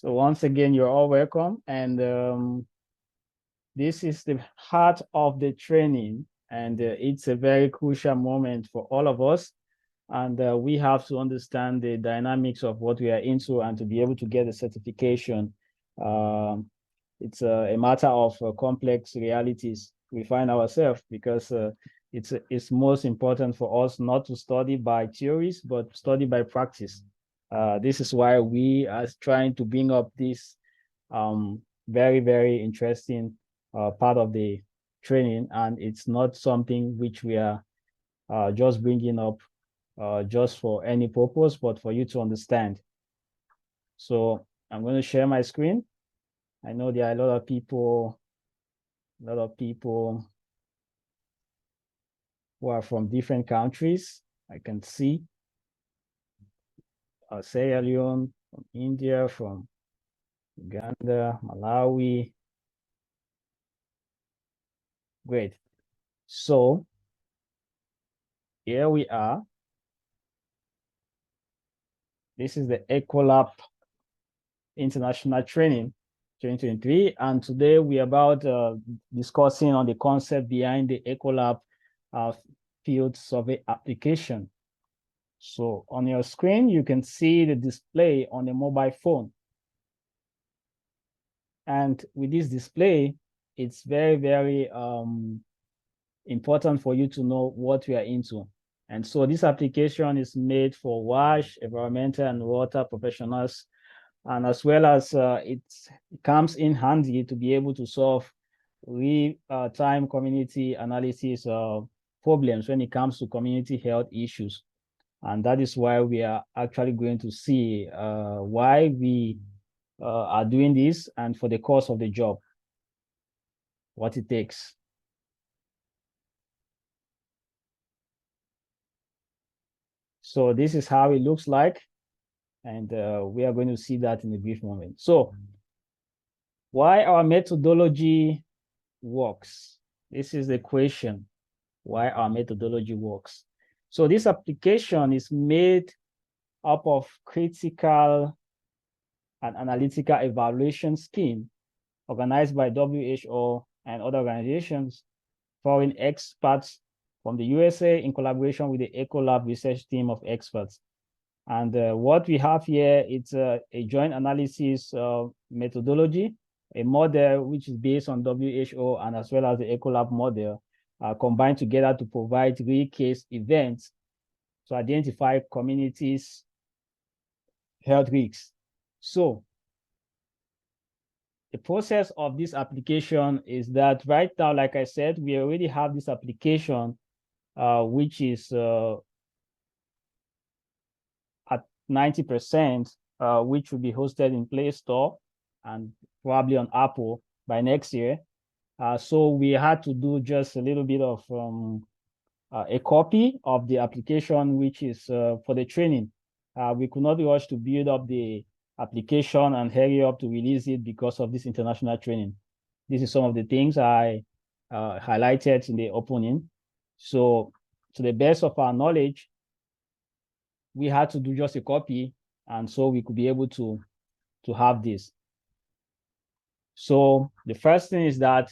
So once again, you're all welcome. And this is the heart of the training. And it's a very crucial moment for all of us. And we have to understand the dynamics of what we are into and to be able to get a certification. It's a matter of complex realities we find ourselves, because it's most important for us not to study by theories, but study by practice. This is why we are trying to bring up this very, very interesting part of the training. And it's not something which we are just bringing up just for any purpose, but for you to understand. So I'm going to share my screen. I know there are a lot of people who are from different countries. I can see Sierra Leone, from India, from Uganda, Malawi. Great. So here we are. This is the Ekcolab International Training 2023, and today we are about discussing on the concept behind the Ekcolab Field Survey application. So on your screen, you can see the display on the mobile phone. And with this display, it's very, very important for you to know what we are into. And so this application is made for WASH, environmental and water professionals, and as well as it comes in handy to be able to solve real-time community analysis problems when it comes to community health issues. And that is why we are actually going to see why we are doing this, and for the course of the job, what it takes. So this is how it looks like. And we are going to see that in a brief moment. So why our methodology works. This is the question, why our methodology works. So this application is made up of critical and analytical evaluation scheme organized by WHO and other organizations, foreign experts from the USA in collaboration with the Ekcolab research team of experts. And what we have here, it's a joint analysis methodology, a model which is based on WHO and as well as the Ekcolab model, combined together to provide real case events to identify communities' health risks. So the process of this application is that right now, like I said, we already have this application, which is at 90%, which will be hosted in Play Store and probably on Apple by next year. So we had to do just a little bit of a copy of the application, which is for the training. We could not rush to build up the application and hurry up to release it because of this international training. This is some of the things I highlighted in the opening. So to the best of our knowledge, we had to do just a copy, and so we could be able to have this. So the first thing is that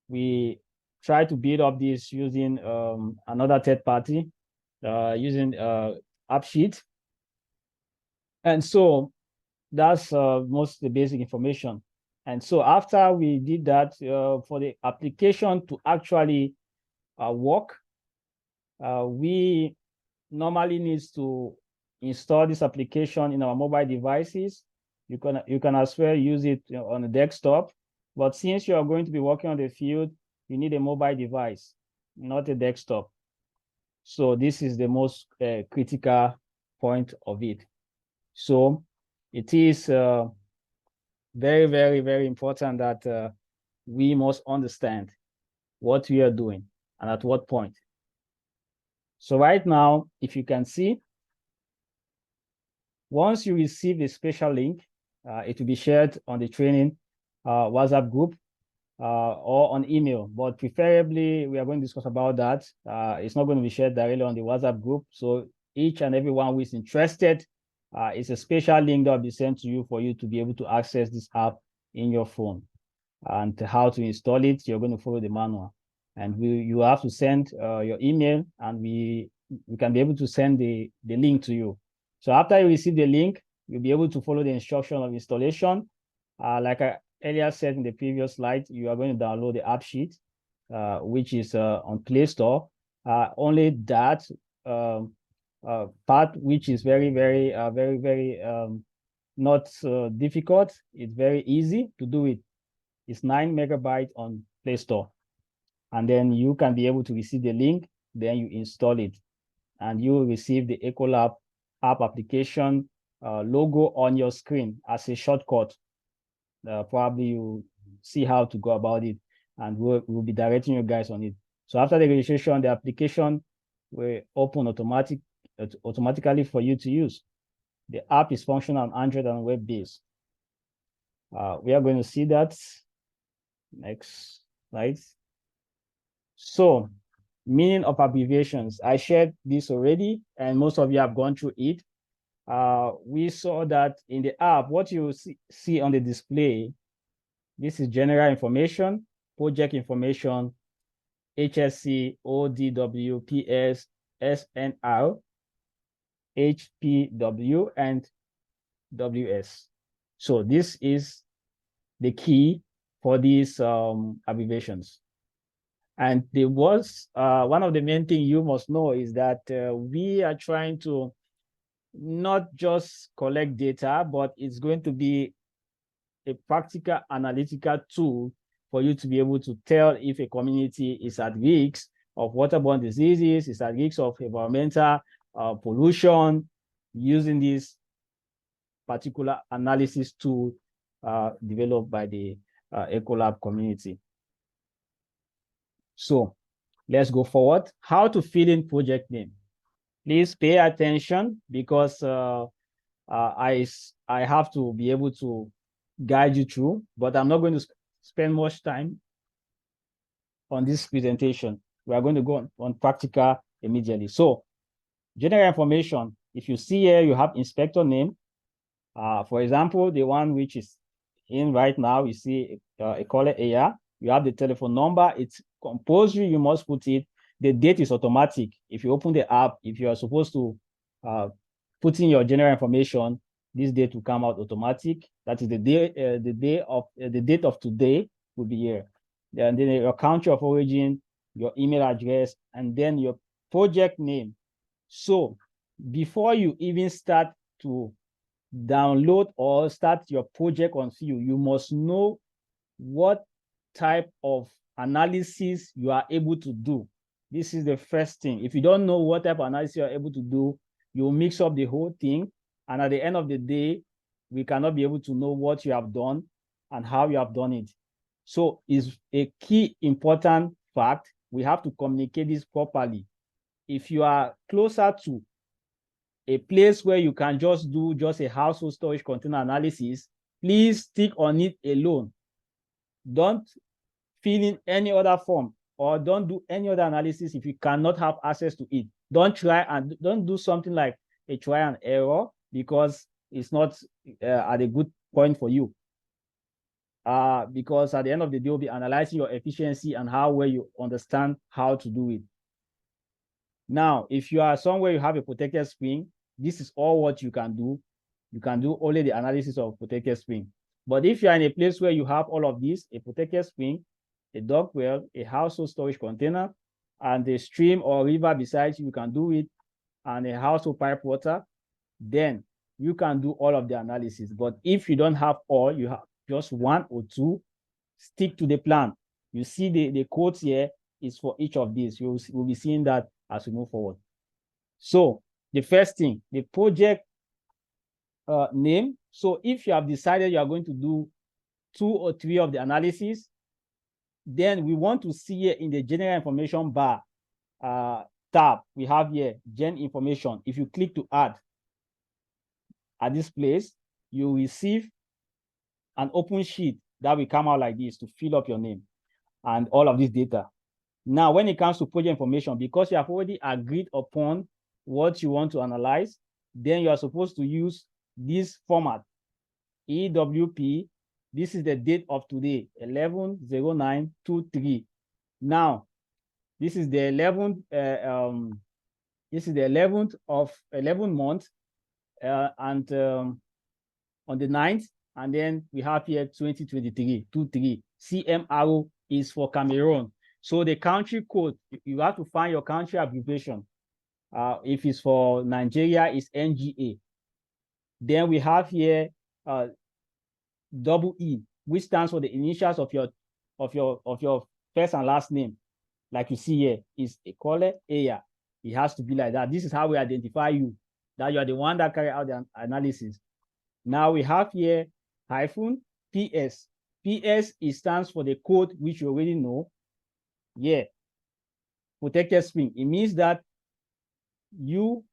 we try to build up this using another third party, using AppSheet. And so that's most the basic information. And so after we did that, for the application to actually work, we normally needs to install this application in our mobile devices. You can as well use it on a desktop, but since you are going to be working on the field, you need a mobile device, not a desktop. So this is the most critical point of it. So it is very, very, very important that we must understand what we are doing and at what point. So right now, if you can see, once you receive a special link, it will be shared on the training WhatsApp group or on email, but preferably we are going to discuss about that. It's not going to be shared directly on the WhatsApp group. So each and everyone who is interested It's a special link that will be sent to you for you to be able to access this app in your phone. And how to install it, you're going to follow the manual. And you have to send your email, and we can be able to send the link to you. So after you receive the link, you'll be able to follow the instruction of installation. Like I earlier said in the previous slide, you are going to download the app sheet, which is on Play Store. Only that part, which is very not difficult. It's very easy to do it. It's 9 megabytes on Play Store. And then you can be able to receive the link, then you install it. And you will receive the Ekcolab app application logo on your screen as a shortcut. Probably you see how to go about it, and we'll be directing you guys on it. So after the registration, the application will open automatically for you to use. The app is functional on Android and web-based. We are going to see that. Next slide. So, meaning of abbreviations. I shared this already, and most of you have gone through it. We saw that in the app, what you see on the display, this is general information, project information, HSC, ODW, PS, SNR, HPW, and WS. So this is the key for these abbreviations. And there was one of the main things you must know is that we are trying to not just collect data, but it's going to be a practical analytical tool for you to be able to tell if a community is at risk of waterborne diseases, is at risk of environmental pollution, using this particular analysis tool developed by the Ekcolab community. So let's go forward. How to fill in project name. Please pay attention, because I have to be able to guide you through, but I'm not going to spend much time on this presentation. We are going to go on practical immediately. So general information, if you see here, you have inspector name. For example, the one which is in right now, you see a color area. You have the telephone number. It's compulsory. You must put it. The date is automatic. If you open the app, if you are supposed to put in your general information, this date will come out automatic. That is the date of today will be here. And then your country of origin, your email address, and then your project name. So before you even start to download or start your project on Field, you must know what type of analysis you are able to do. This is the first thing. If you don't know what type of analysis you are able to do, you'll mix up the whole thing. And at the end of the day, we cannot be able to know what you have done and how you have done it. So it's a key important fact. We have to communicate this properly. If you are closer to a place where you can just do just a household storage container analysis, please stick on it alone. Don't fill in any other form, or don't do any other analysis if you cannot have access to it. Don't try and don't do something like a try and error, because it's not at a good point for you. Because at the end of the day, you'll be analyzing your efficiency and how well you understand how to do it. Now, if you are somewhere you have a protected spring, this is all what you can do. You can do only the analysis of protected spring. But if you are in a place where you have all of these, a protected spring, a dog well, a household storage container, and a stream or river beside you, you can do it, and a household pipe water, then you can do all of the analysis. But if you don't have all, you have just one or two, stick to the plan. You see the codes here is for each of these. You will be seeing that as we move forward. So the first thing, the project name. So if you have decided you are going to do 2 or 3 of the analysis, then we want to see here in the general information bar tab, we have here gen information. If you click to add at this place, you receive an open sheet that will come out like this to fill up your name and all of this data. Now, when it comes to project information, because you have already agreed upon what you want to analyze, then you are supposed to use this format, EWP. This is the date of today, 11/09/23. Now, this is the 11th. This is the 11th of 11th month, and on the 9th, and then we have here 2023, 23. CMRO is for Cameroon. So the country code, you have to find your country abbreviation. If it's for Nigeria, it's NGA. Then we have here double E, which stands for the initials of your first and last name. Like you see here, is Ekcolab Aya. It has to be like that. This is how we identify you, that you are the one that carry out the analysis. Now we have here hyphen PS. PS, it stands for the code which you already know. Yeah, protected string. It means that you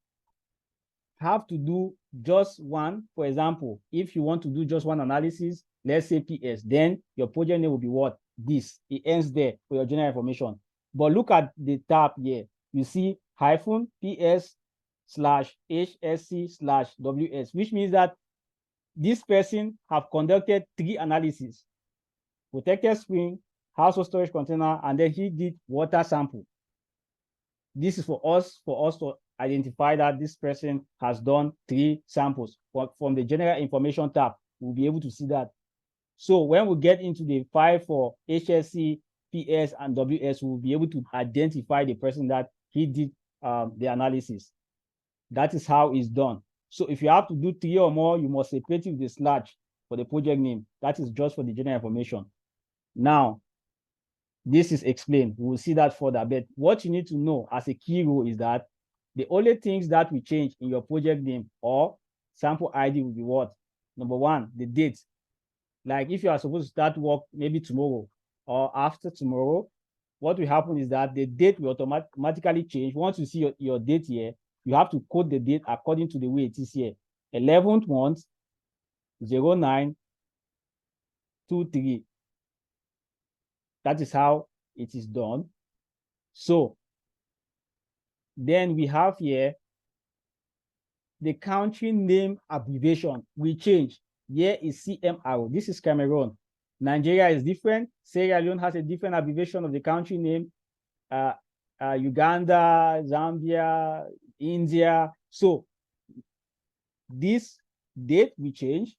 have to do just one. For example, if you want to do just one analysis, let's say PS, then your project name will be what? This. It ends there for your general information. But look at the tab here. You see hyphen PS/HSC/WS, which means that this person have conducted 3 analyses: protected spring, household storage container, and then he did water sample. This is for us to identify that this person has done 3 samples. From the general information tab, we'll be able to see that. So when we get into the file for HSC, PS, and WS, we'll be able to identify the person that he did the analysis. That is how it's done. So if you have to do 3 or more, you must separate it with the slash for the project name. That is just for the general information. Now, this is explained. We will see that further. But what you need to know as a key rule is that the only things that will change in your project name or sample ID will be what? Number 1, the date. Like if you are supposed to start work maybe tomorrow or after tomorrow, what will happen is that the date will automatically change. Once you see your date here, you have to code the date according to the way it is here. 11th month, 09/23. That is how it is done. So then we have here the country name abbreviation will change. Here is CMRO. This is Cameroon. Nigeria is different. Sierra Leone has a different abbreviation of the country name. Uganda, Zambia, India. So this date will change.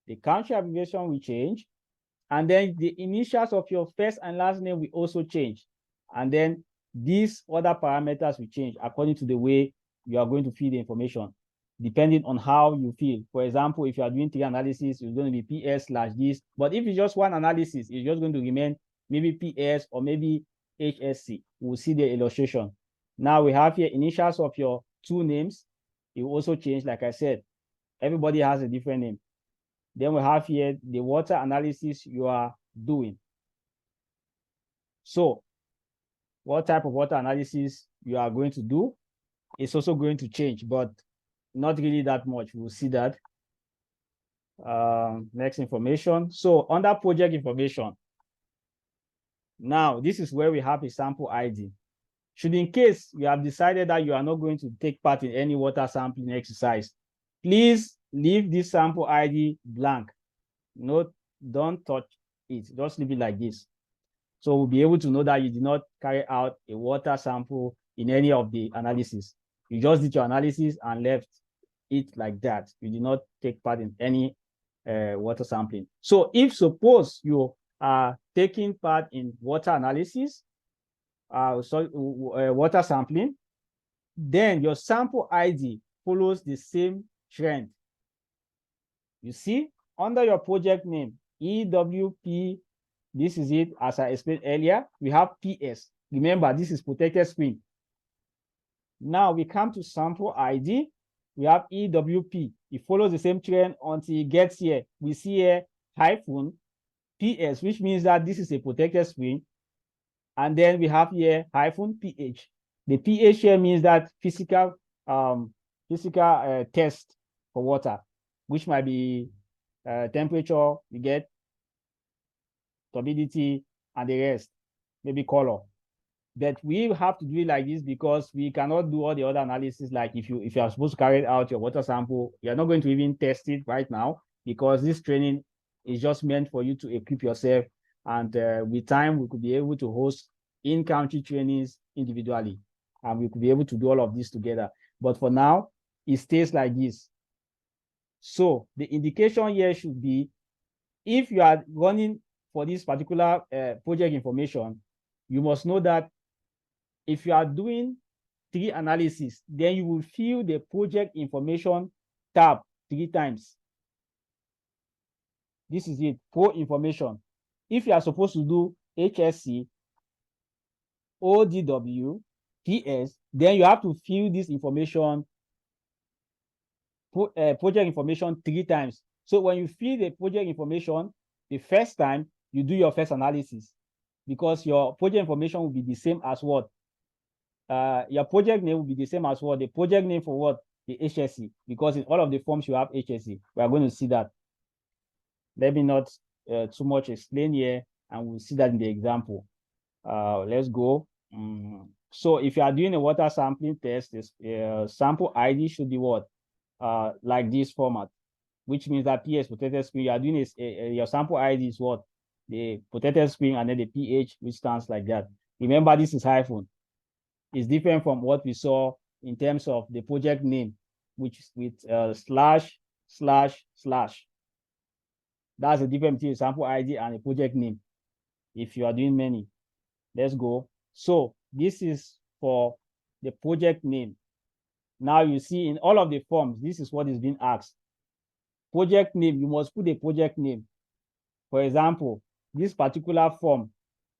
The country abbreviation will change. And then the initials of your first and last name will also change. And then these other parameters will change according to the way you are going to feed the information, depending on how you feel. For example, if you are doing 3 analysis, it's going to be PS/this. But if it's just one analysis, it's just going to remain maybe PS or maybe HSC. We'll see the illustration. Now we have here initials of your 2 names. It will also change. Like I said, everybody has a different name. Then we have here the water analysis you are doing. So what type of water analysis you are going to do is also going to change, but not really that much. We'll see that. Next information. So under project information, now this is where we have a sample ID. Should in case you have decided that you are not going to take part in any water sampling exercise, please leave this sample ID blank. Don't touch it. Just leave it like this. So we'll be able to know that you did not carry out a water sample in any of the analysis. You just did your analysis and left it like that. You did not take part in any water sampling. So if suppose you are taking part in water analysis, water sampling, then your sample ID follows the same trend. You see, under your project name, EWP, this is it, as I explained earlier, we have PS. Remember, this is protected screen. Now we come to sample ID, we have EWP. It follows the same trend until it gets here. We see here hyphen PS, which means that this is a protected screen. And then we have here hyphen PH. The PH here means that physical test for water, which might be temperature, you get turbidity, and the rest, maybe color. But we have to do it like this because we cannot do all the other analysis. Like if you are supposed to carry out your water sample, you're not going to even test it right now because this training is just meant for you to equip yourself. And with time, we could be able to host in-country trainings individually, and we could be able to do all of this together. But for now, it stays like this. So the indication here should be, if you are running for this particular project information, you must know that if you are doing 3 analysis, then you will fill the project information tab 3 times. This is it, pro information. If you are supposed to do HSC, ODW, PS, then you have to fill this information, project information 3 times. So when you fill the project information the first time, you do your first analysis, because your project information will be the same as what? Your project name will be the same as what? The project name for what? The HSC, because in all of the forms you have HSC. We are going to see that. Let me not too much explain here, and we'll see that in the example. Let's go. So if you are doing a water sampling test, this sample ID should be what? Like this format, which means that PS protected screen, you are doing is your sample ID is what? The protected screen, and then the PH, which stands like that. Remember, this is hyphen. It's different from what we saw in terms of the project name, which is with slash, slash, slash. That's the difference between sample ID and a project name if you are doing many. Let's go. So this is for the project name. Now you see in all of the forms, this is what is being asked. Project name, you must put a project name. For example, this particular form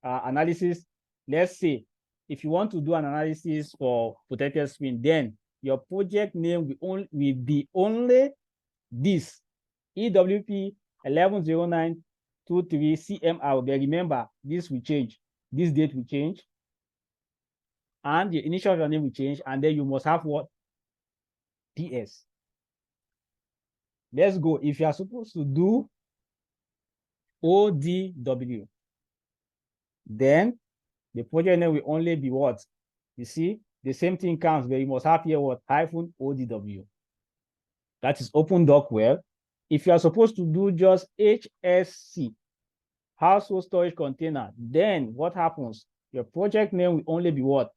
analysis, let's say, if you want to do an analysis for protected screen, then your project name will be only this EWP 110923 CMR. But remember, this will change. This date will change, and the initial of your name will change, and then you must have what? PS. Let's go. If you are supposed to do ODW, then the project name will only be what? You see, the same thing counts, but you must have here what? Hyphen ODW. That is open doc well. If you are supposed to do just HSC, household storage container, then what happens? Your project name will only be what?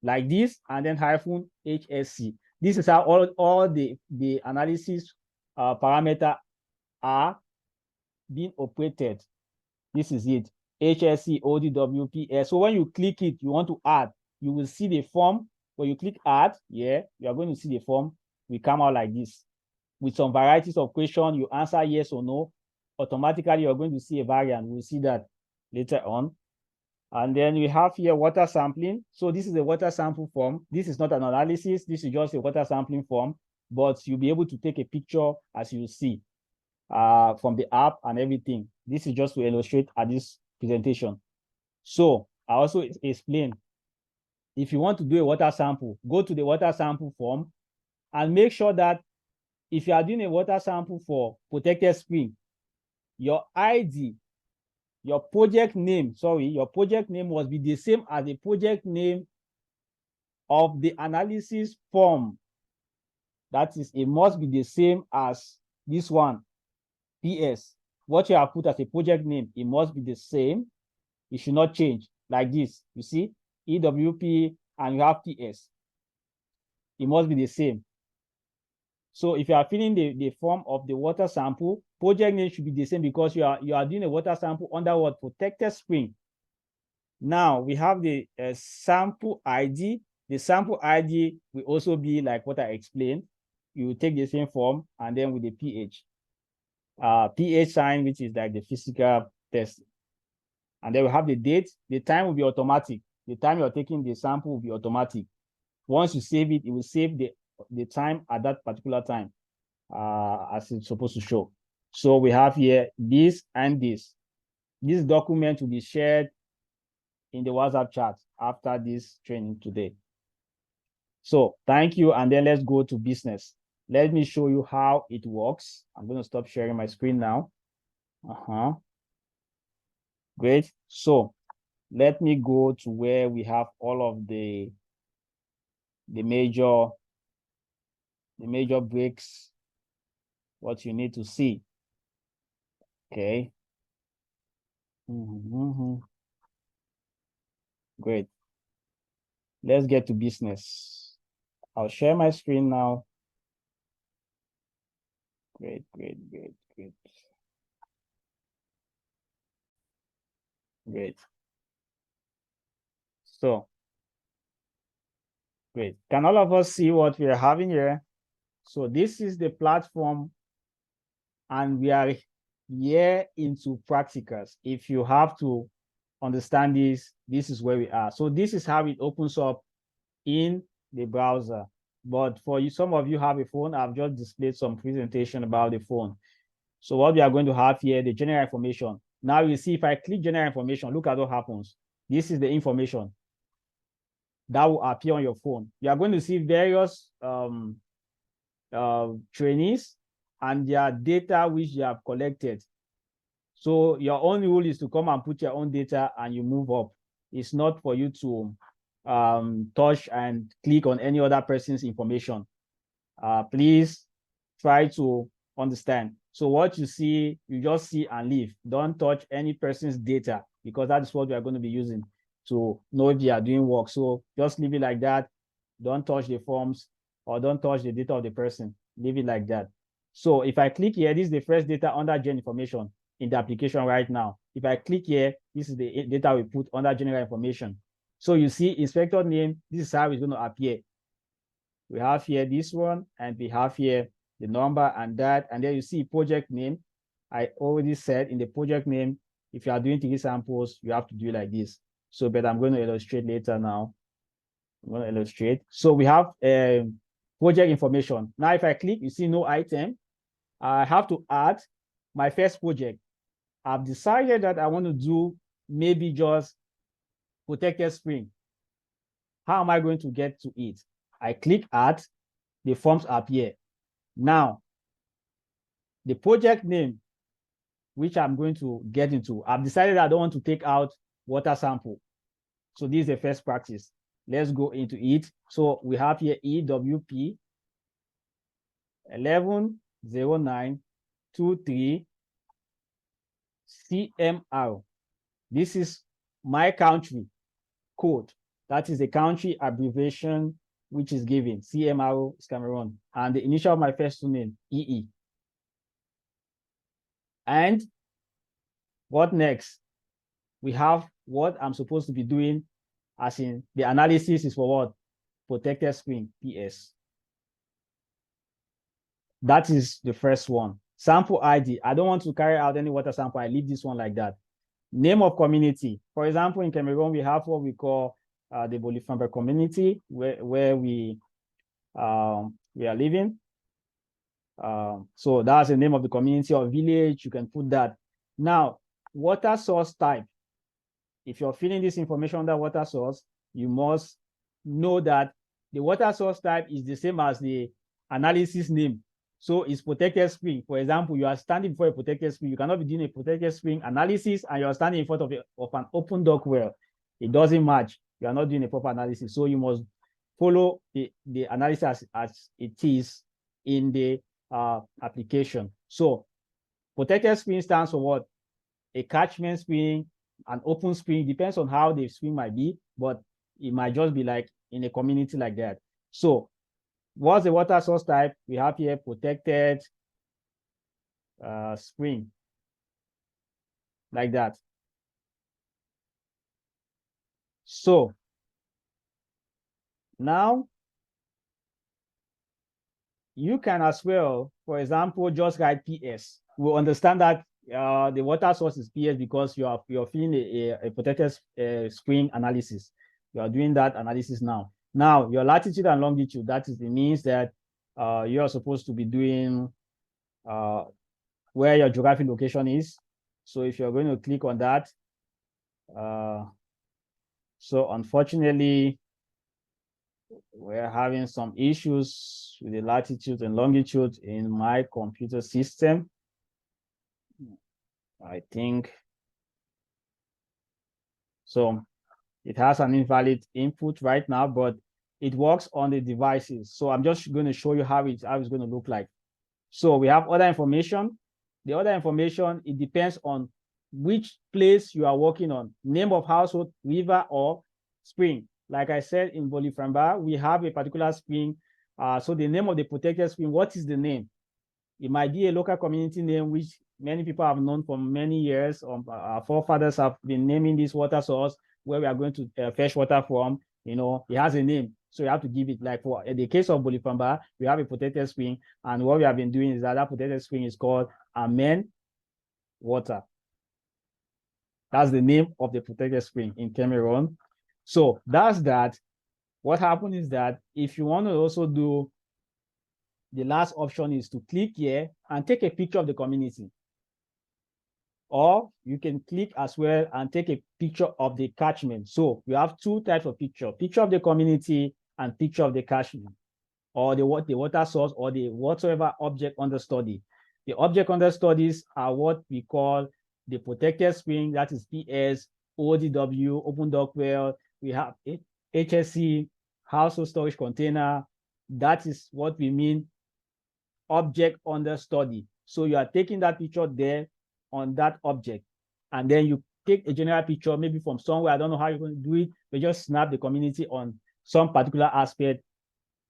Like this, and then hyphen HSC. This is how all the analysis parameter are being operated. This is it. HSC, ODW, PS. So when you click it, you want to add, you will see the form. When you click add, yeah, you are going to see the form will come out like this. With some varieties of questions, you answer yes or no. Automatically, you're going to see a variant. We'll see that later on. And then we have here water sampling. So this is a water sample form. This is not an analysis. This is just a water sampling form, but you'll be able to take a picture as you see from the app and everything. This is just to illustrate at this presentation. So I also explain, if you want to do a water sample, go to the water sample form and make sure that if you are doing a water sample for protected screen, your ID, your project name must be the same as the project name of the analysis form. That is, it must be the same as this one. PS, what you have put as a project name, it must be the same. It should not change like this. You see, EWP and you have PS. It must be the same. So if you are filling the form of the water sample, project name should be the same, because you are doing a water sample under what? Protected screen. Now we have the sample ID. The sample ID will also be like what I explained. You take the same form, and then with the pH. pH sign, which is like the physical test. And then we have the date. The time will be automatic. The time you're taking the sample will be automatic. Once you save it, it will save the time at that particular time, as it's supposed to show. So we have here this and this. This document will be shared in the WhatsApp chat after this training today. So thank you, and then let's go to business. Let me show you how it works. I'm going to stop sharing my screen now. Great. So let me go to where we have all of the major breaks, what you need to see. Okay. Great. Let's get to business. I'll share my screen now. Great. So, great. Can all of us see what we are having here? So this is the platform, and we are here into practicals. If you have to understand this is where we are. So this is how it opens up in the browser. But for you, some of you have a phone. I've just displayed some presentation about the phone. So what we are going to have here, the general information. Now you see, if I click general information, look at what happens. This is the information that will appear on your phone. You are going to see various trainees and their data which you have collected. So your only rule is to come and put your own data and you move up. It's not for you to touch and click on any other person's information. Please try to understand. So what you see, you just see and leave. Don't touch any person's data, because that is what we are going to be using to know if you are doing work. So just leave it like that. Don't touch the forms or don't touch the data of the person. Leave it like that. So if I click here, this is the first data under gen information in the application right now. If I click here, this is the data we put under general information. So you see inspector name, this is how it's going to appear. We have here this one, and we have here the number and that, and then you see project name. I already said in the project name, if you are doing 3D samples, you have to do it like this. So, but I'm going to illustrate later now. I'm going to illustrate. So we have project information. Now, if I click, you see no item. I have to add my first project. I've decided that I want to do maybe just protected spring. How am I going to get to it? I click add, the forms appear. Now, the project name, which I'm going to get into, I've decided I don't want to take out water sample. So this is the first practice. Let's go into it. So we have here EWP 110923 CMR. This is my country code. That is the country abbreviation which is given. CMR is Cameroon. And the initial of my first name, EE. And what next? We have what I'm supposed to be doing, as in the analysis is for what? Protected screen, PS. That is the first one. Sample ID. I don't want to carry out any water sample. I leave this one like that. Name of community. For example, in Cameroon, we have what we call the Bolifamber community, where we are living. So that's the name of the community or village. You can put that. Now, water source type. If you're filling this information under water source, you must know that the water source type is the same as the analysis name. So it's protected spring. For example, you are standing before a protected spring. You cannot be doing a protected spring analysis and you're standing in front of an open dock well. It doesn't match. You are not doing a proper analysis. So you must follow the analysis as it is in the application. So protected spring stands for what? A catchment spring, an open spring, depends on how the spring might be, but it might just be like in a community like that. So what's the water source type? We have here protected spring, like that. So now you can as well, for example, just write PS. We'll understand that the water source is PS because you're filling a protected spring analysis. You are doing that analysis now. Now, your latitude and longitude, that is, it means that you are supposed to be doing where your geographic location is. So if you're going to click on that, so unfortunately, we're having some issues with the latitude and longitude in my computer system. I think So it has an invalid input right now, but it works on the devices. So I'm just going to show you how it's going to look like. So we have other information. The other information, it depends on which place you are working on, name of household, river, or spring. Like I said, in Boliframba, we have a particular spring. So the name of the protected spring, what is the name? It might be a local community name, which many people have known for many years. Our forefathers have been naming this water source where we are going to fetch water from. You know, it has a name. So you have to give it, like for in the case of Boliframba, we have a protected spring. And what we have been doing is that protected spring is called Amen Water. That's the name of the protected spring in Cameroon. So that's that. What happened is that if you want to also do, the last option is to click here and take a picture of the community. Or you can click as well and take a picture of the catchment. So you have two types of picture of the community and picture of the catchment, or the water source, or the whatsoever object under study. The object under studies are what we call the protected spring, that is PS, ODW, open dock well. We have HSC, household storage container. That is what we mean object under study. So you are taking that picture there on that object, and then you take a general picture, maybe from somewhere. I don't know how you're going to do it, but just snap the community on some particular aspect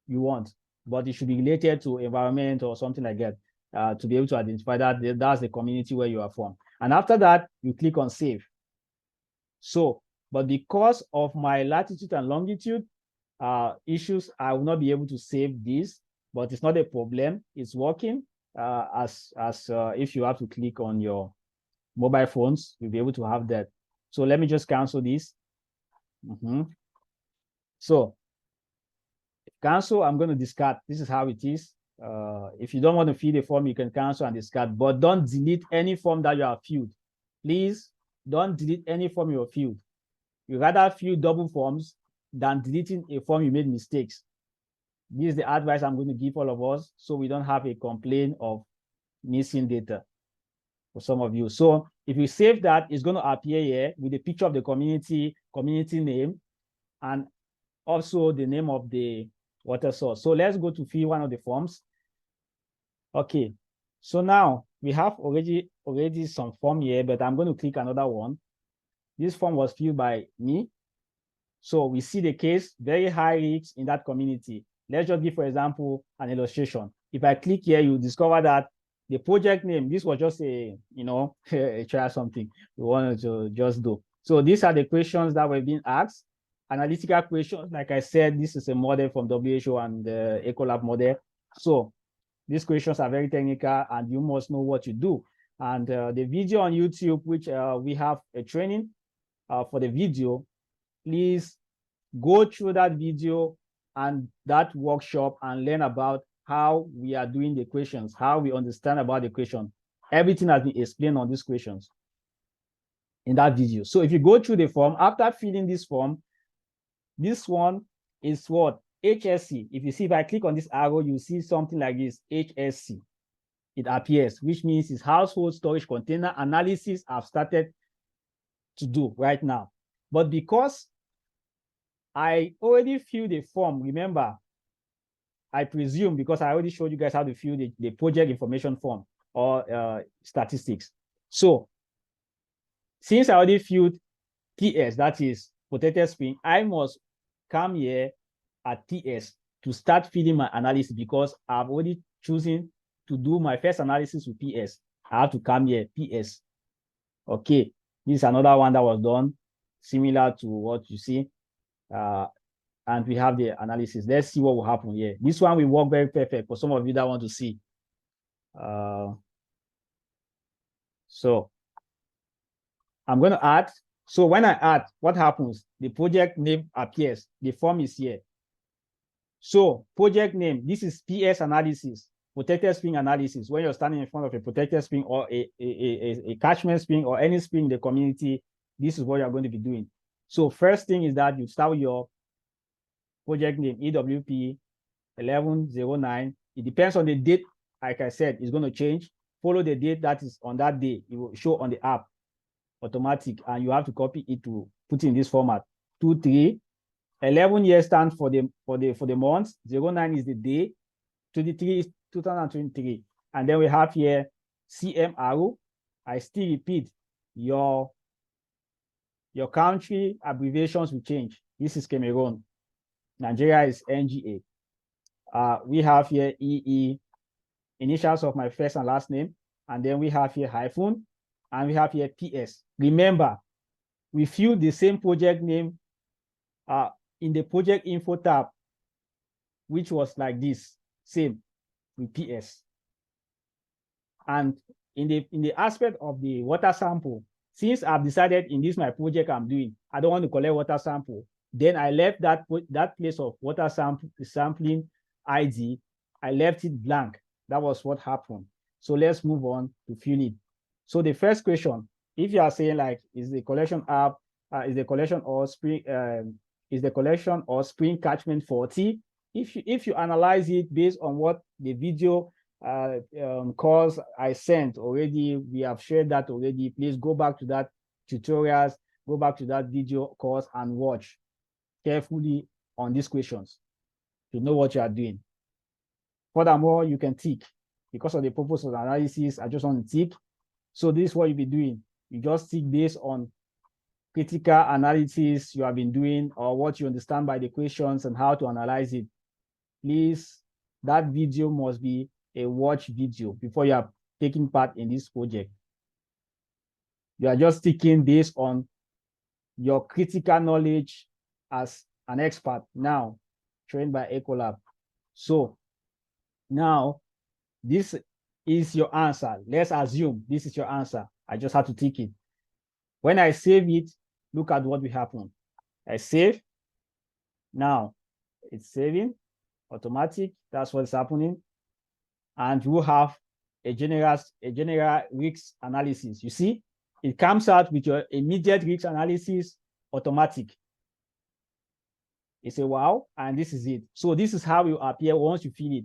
you want, but it should be related to environment or something like that, to be able to identify that that's the community where you are from. And after that, you click on save. So, but because of my latitude and longitude issues, I will not be able to save this, but it's not a problem. It's working. If you have to click on your mobile phones, you'll be able to have that. So let me just cancel this. So cancel, I'm going to discard. This is how it is. If you don't want to fill the form, you can cancel and discard, but don't delete any form that you have filled. Please don't delete any form you have filled. You rather fill double forms than deleting a form you made mistakes. This is the advice I'm going to give all of us, so we don't have a complaint of missing data for some of you. So if you save that, it's going to appear here with a picture of the community name, and also the name of the water source. So let's go to fill one of the forms. Okay, so now we have already some form here, but I'm going to click another one. This form was filled by me. So we see the case, very high risks in that community. Let's just give, for example, an illustration. If I click here, you discover that the project name, this was just a, a trial something we wanted to just do. So these are the questions that were being asked. Analytical questions. Like I said, this is a model from WHO and the Ekcolab model. So these questions are very technical and you must know what you do. And the video on YouTube, which we have a training for the video, please go through that video and that workshop and learn about how we are doing the questions, how we understand about the question. Everything has been explained on these questions in that video. So if you go through the form, after filling this form, this one is what? HSC. If you see, if I click on this arrow, you see something like this, HSC. It appears, which means it's household storage container analysis I've started to do right now. But because I already filled the form, remember, I presume, because I already showed you guys how to fill the project information form or statistics. So since I already filled TS, that is protected spring, I must come here at TS to start filling my analysis, because I've already chosen to do my first analysis with PS. I have to come here, PS. Okay, this is another one that was done, similar to what you see. And we have the analysis. Let's see what will happen here. This one will work very perfect for some of you that want to see. So I'm going to add. So when I add, what happens? The project name appears. The form is here. So project name, this is PS analysis, protected spring analysis. When you're standing in front of a protected spring or a catchment spring or any spring in the community, this is what you're going to be doing. So first thing is that you start with your project name, EWP 1109. It depends on the date. Like I said, it's going to change. Follow the date that is on that day. It will show on the app automatic, and you have to copy it to put in this format. 23. 11 years stands for the month. 09 is the day. 23 is 2023. And then we have here CMRO. I still repeat, your country abbreviations will change. This is Cameroon. Nigeria is NGA. We have here EE, initials of my first and last name. And then we have here hyphen, and we have here PS. Remember, we fill the same project name in the project info tab, which was like this, same with PS. And in the aspect of the water sample, since I've decided in this my project I'm doing, I don't want to collect water sample, then I left that place of water sampling ID, I left it blank. That was what happened. So let's move on to fill it. So the first question, if you are saying like, is the collection app, is the collection or spring catchment 40? If you analyze it based on what the video course I sent already, we have shared that already. Please go back to that tutorials, go back to that video course and watch carefully on these questions to know what you are doing. Furthermore, you can tick. Because of the purpose of the analysis, I just want to tick. So this is what you'll be doing. You just tick based on critical analysis you have been doing or what you understand by the questions and how to analyze it. Please, that video must be a watch video before you are taking part in this project. You are just ticking based on your critical knowledge as an expert now, trained by Ekcolab. So now, this is your answer. Let's assume this is your answer. I just have to tick it. When I save it, look at what will happen. I save. Now, it's saving, automatic. That's what's happening. And we'll have a general risk analysis. You see, it comes out with your immediate risk analysis, automatic. It's a wow, and this is it. So this is how it will appear once you fill it.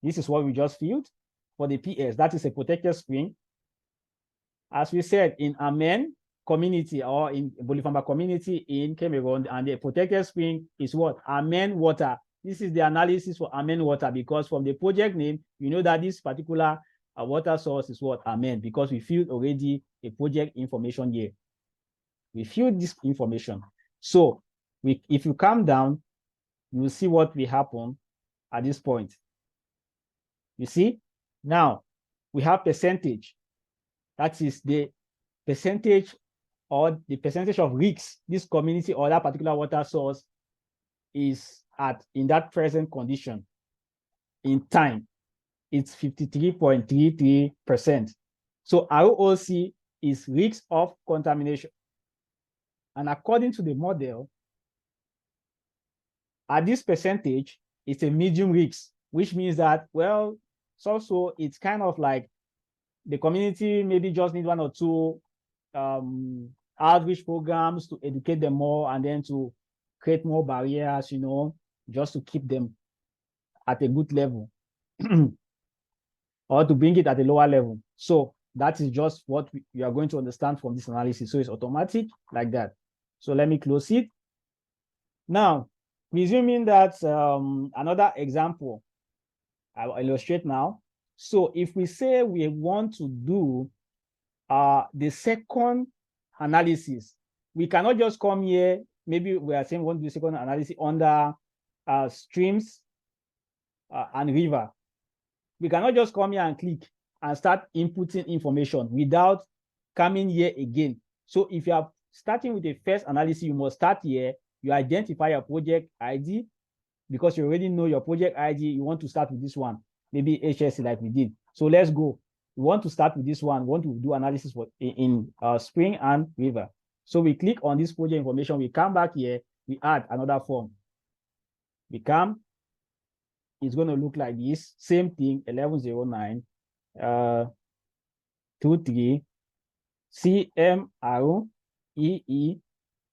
This is what we just filled for the PS. That is a protected spring. As we said, in Amen community or in Bolifamba community in Cameroon, and the protected spring is what? Amen water. This is the analysis for Amen water, because from the project name, you know that this particular water source is what? Amen, because we filled already a project information here. We filled this information. So if you come down, you will see what will happen at this point. You see, now we have percentage. That is the percentage or the percentage of risks this community or that particular water source is at in that present condition. In time, it's 53.33%. So ROC is risk of contamination. And according to the model, at this percentage, it's a medium risk, which means that, well, so it's kind of like the community maybe just need 1 or 2 outreach programs to educate them more and then to create more barriers, you know, just to keep them at a good level or to bring it at a lower level. So that is just what you are going to understand from this analysis. So it's automatic like that. So let me close it. Now, presuming that another example, I'll illustrate now. So if we say we want to do the second analysis, we cannot just come here. Maybe we are saying we want to do second analysis under streams and river. We cannot just come here and click and start inputting information without coming here again. So if you are starting with the first analysis, you must start here. You identify your project ID, because you already know your project ID. You want to start with this one, maybe HSC like we did. So let's go. We want to start with this one. We want to do analysis for in spring and river. So we click on this project information. We come back here. We add another form. We come. It's going to look like this. Same thing. 1109 23 CMREE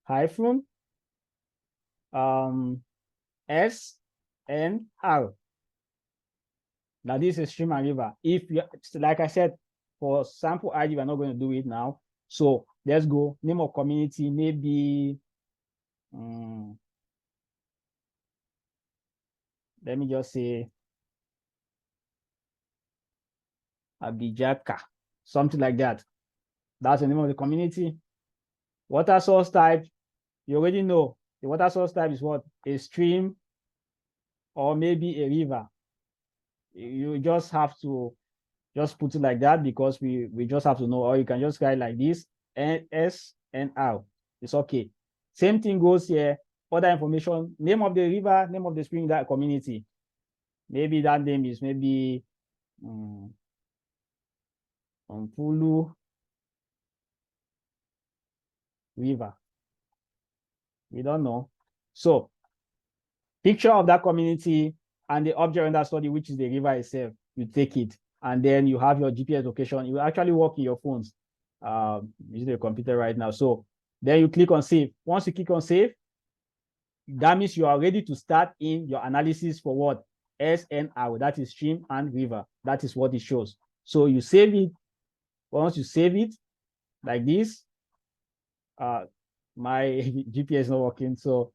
hyphen SNR. Now this is stream and river. If you, like I said, for sample ID, we're not going to do it now. So let's go. Name of community, maybe, let me just say Abijaka, something like that. That's the name of the community. Water source type, you already know the water source type is what? A stream or maybe a river. You just have to just put it like that because we just have to know, or you can just write like this, S and R. It's okay. Same thing goes here. Other information, name of the river, name of the spring, that community. Maybe that name is maybe Ompulu River. We don't know. So picture of that community and the object under study, which is the river itself. You take it, and then you have your GPS location. You actually work in your phones using the computer right now. So then you click on save. Once you click on save, that means you are ready to start in your analysis for what? SNR, that is stream and river. That is what it shows. So you save it. Once you save it like this, my GPS is not working, so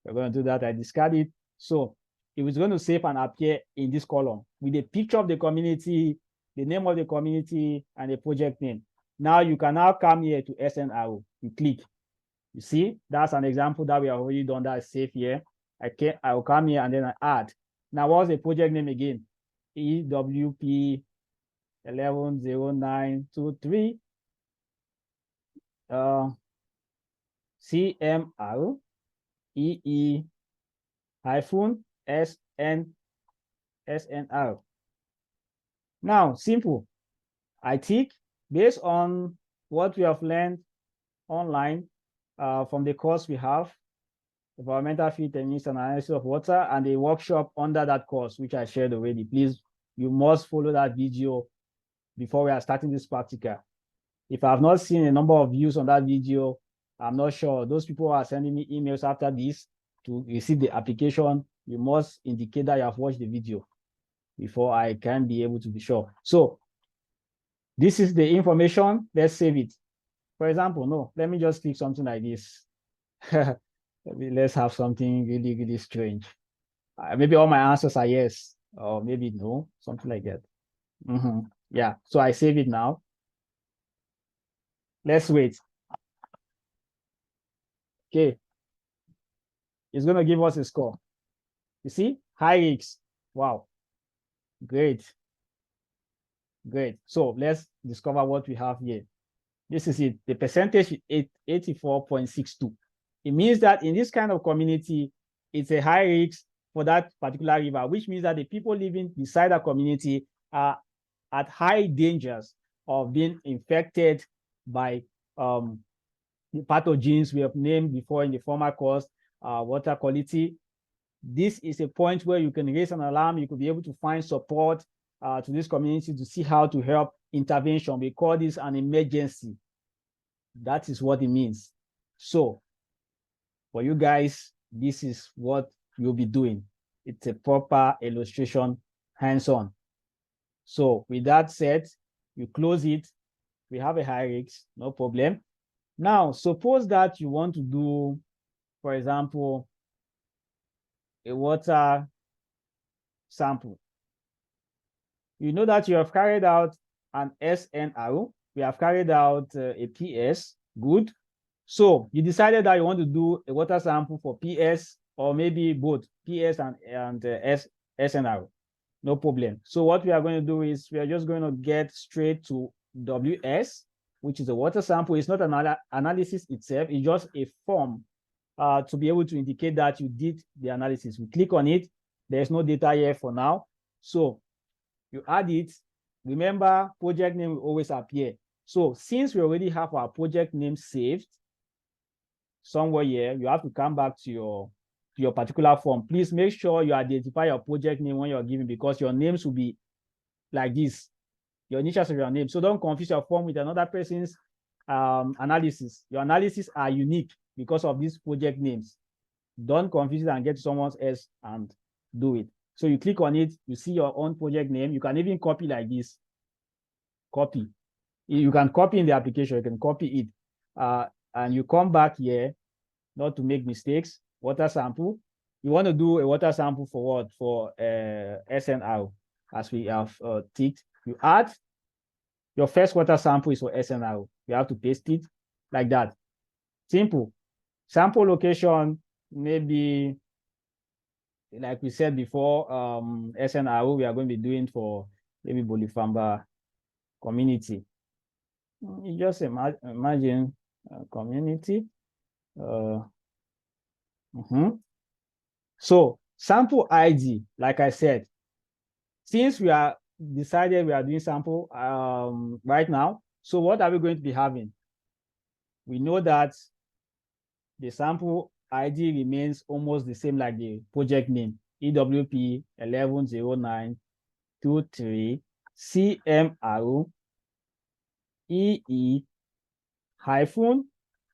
we're going to do that. I discard it. So it was going to save and appear in this column with a picture of the community, the name of the community, and the project name. Now you can now come here to SNRO. You click. You see, that's an example that we have already done. That is safe here. I will come here and then I add. Now, what's the project name again? EWP 110923 CMR EE hyphen SNR. Now, simple. I tick based on what we have learned online from the course we have, environmental field techniques and analysis of water, and the workshop under that course, which I shared already. Please, you must follow that video before we are starting this practical. If I have not seen a number of views on that video, I'm not sure. Those people who are sending me emails after this to receive the application, you must indicate that you have watched the video before I can be able to be sure. So this is the information. Let's save it. For example, no, let me just click something like this. Let's have something really, really strange. Maybe all my answers are yes, or maybe no, something like that. Yeah, so I save it now. Let's wait. Okay. It's going to give us a score. You see, high risks. Wow. Great. Great. So let's discover what we have here. This is it. The percentage is 84.62. It means that in this kind of community, it's a high risk for that particular river, which means that the people living beside that community are at high dangers of being infected by the pathogens we have named before in the former course, water quality. This is a point where you can raise an alarm. You could be able to find support to this community to see how to help intervention. We call this an emergency. That is what it means. So for you guys, this is what you'll be doing. It's a proper illustration, hands-on. So with that said, you close it. We have a high risk, no problem. Now, suppose that you want to do, for example, a water sample. You know that you have carried out an SNRO. We have carried out a PS. Good. So you decided that you want to do a water sample for PS or maybe both PS and SNRO. No problem. So what we are going to do is we are just going to get straight to WS, which is a water sample. It's not an analysis itself. It's just a form to be able to indicate that you did the analysis. We click on it. There's no data here for now. So you add it. Remember, project name will always appear. So since we already have our project name saved somewhere here, you have to come back to your particular form. Please make sure you identify your project name when you're giving, because your names will be like this, your initials of your name. So don't confuse your form with another person's analysis. Your analysis are unique because of these project names. Don't confuse it and get to someone else and do it. So you click on it, you see your own project name. You can even copy like this. Copy. You can copy in the application, you can copy it. and you come back here, not to make mistakes, water sample. You want to do a water sample for what? For SNR, as we have ticked. You add your first water sample is for SNR. You have to paste it like that. Simple. Sample location, maybe like we said before, SNR we are going to be doing for maybe Bolifamba community. You just imagine community. So sample ID, like I said, since we are decided we are doing sample right now, so what are we going to be having? We know that the sample ID remains almost the same like the project name, EWP 110923 CMR EE hyphen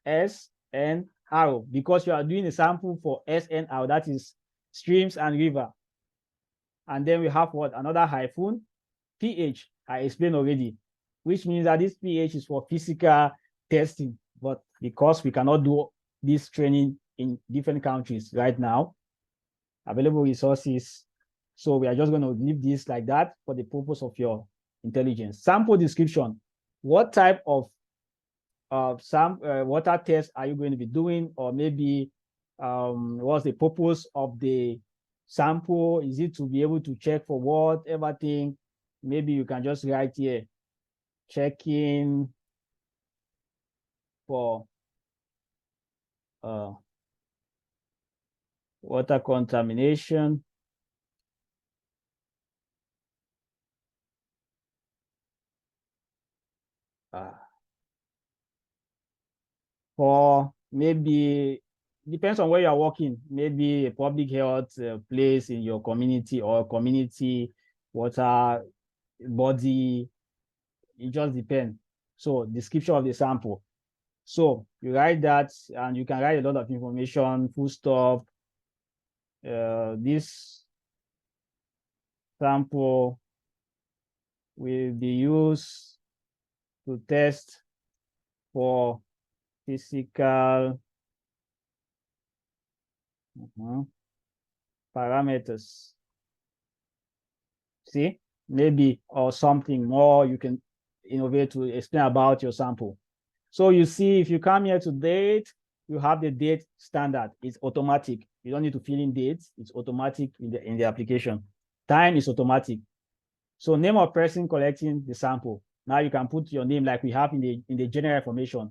SNR, because you are doing a sample for SNR, that is streams and river. And then we have what? Another hyphen pH, I explained already, which means that this pH is for physical testing. But because we cannot do this training in different countries right now, available resources, so we are just going to leave this like that for the purpose of your intelligence. Sample description. What type of water test are you going to be doing? Or maybe what's the purpose of the sample? Is it to be able to check for whatever thing? Maybe you can just write here, checking for water contamination. For maybe, depends on where you are working, maybe a public health place in your community or community water body. It just depends. So description of the sample. So you write that, and you can write a lot of information, full stop. This sample will be used to test for physical parameters. See, maybe, or something more you can innovate to explain about your sample. So you see, if you come here to date, you have the date standard. It's automatic. You don't need to fill in dates. It's automatic in the application. Time is automatic. So name of person collecting the sample. Now you can put your name like we have in the general information.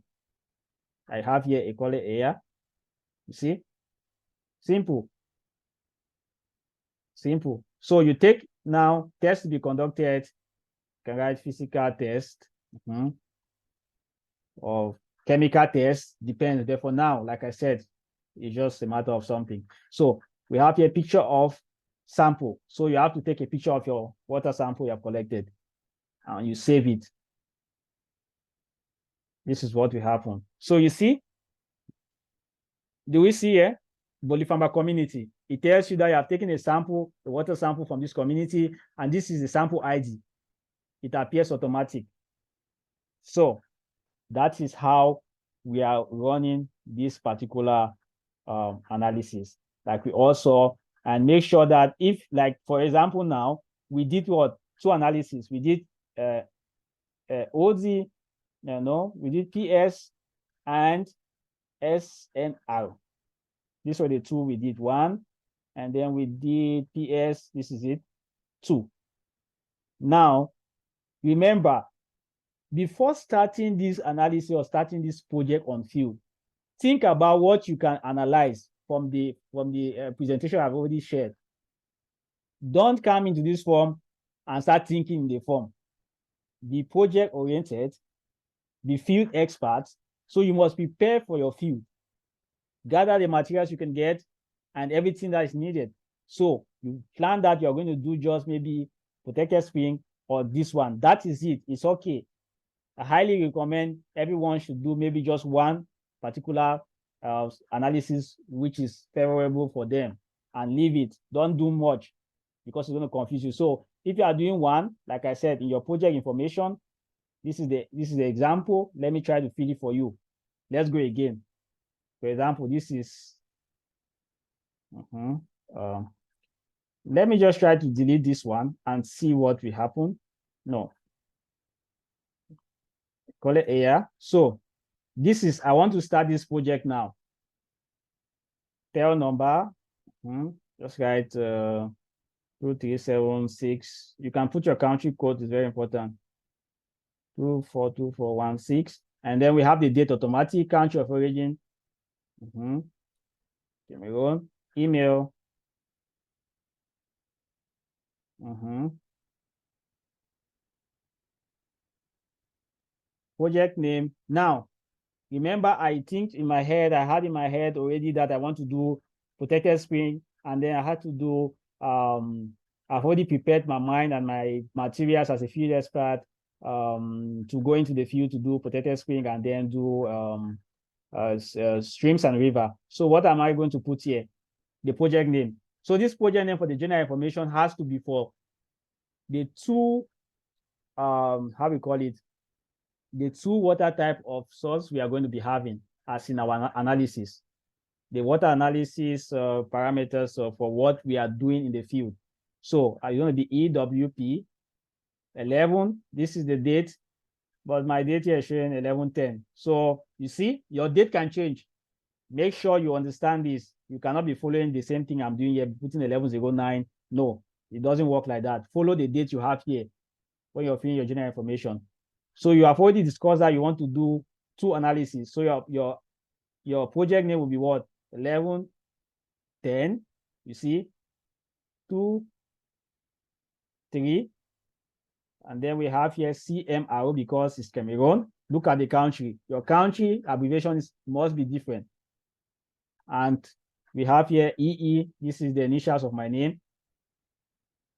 I have here a color area. You see? Simple. Simple. So you take now test to be conducted. You can write physical test or chemical test, depends. But for now, like I said, it's just a matter of something. So we have here a picture of sample. So you have to take a picture of your water sample you have collected and you save it. This is what will happen. So you see, do we see here Bolifamba community? It tells you that you have taken a sample, a water sample from this community, and this is the sample ID. It appears automatic. So that is how we are running this particular analysis. Like we also, and make sure that if, like, for example, now we did what? Two analyses. We did OD, we did PS and SNR. These were the two we did. One, and then we did PS. This is it. Two. Now, remember, before starting this analysis or starting this project on field, think about what you can analyze from the presentation I've already shared. Don't come into this form and start thinking in the form. Be project oriented, be field experts. So you must prepare for your field. Gather the materials you can get and everything that is needed. So you plan that you're going to do just maybe protected spring or this one. That is it. It's okay. I highly recommend everyone should do maybe just one particular analysis which is favorable for them, and leave it. Don't do much because it's going to confuse you. So if you are doing one, like I said, in your project information, this is the example. Let me try to fill it for you. let's go again. For example, this is, let me just try to delete this one and see what will happen. No. Call it here. So this is, I want to start this project now. Tail number, just write 23716. You can put your country code, it's very important. 242416. And then we have the date automatic, country of origin. Cameroon, email. Project name. Now, remember, I think in my head, I had in my head already that I want to do protected spring, and then I had to do, I've already prepared my mind and my materials as a field expert to go into the field to do protected spring and then do streams and river. So what am I going to put here? The project name. So this project name for the general information has to be for the two, how we call it, the two water type of source we are going to be having as in our analysis. The water analysis parameters for what we are doing in the field. So are you going to be EWP 11? This is the date, but my date here is showing 11/10. So you see, your date can change. Make sure you understand this. You cannot be following the same thing I'm doing here, putting 11/09. No, it doesn't work like that. Follow the date you have here when you're filling your general information. So you have already discussed that you want to do two analyses. So your project name will be what? 11/10. You see, 2, 3. And then we have here CMRO because it's Cameroon. Look at the country. Your country abbreviation must be different. And we have here EE. This is the initials of my name.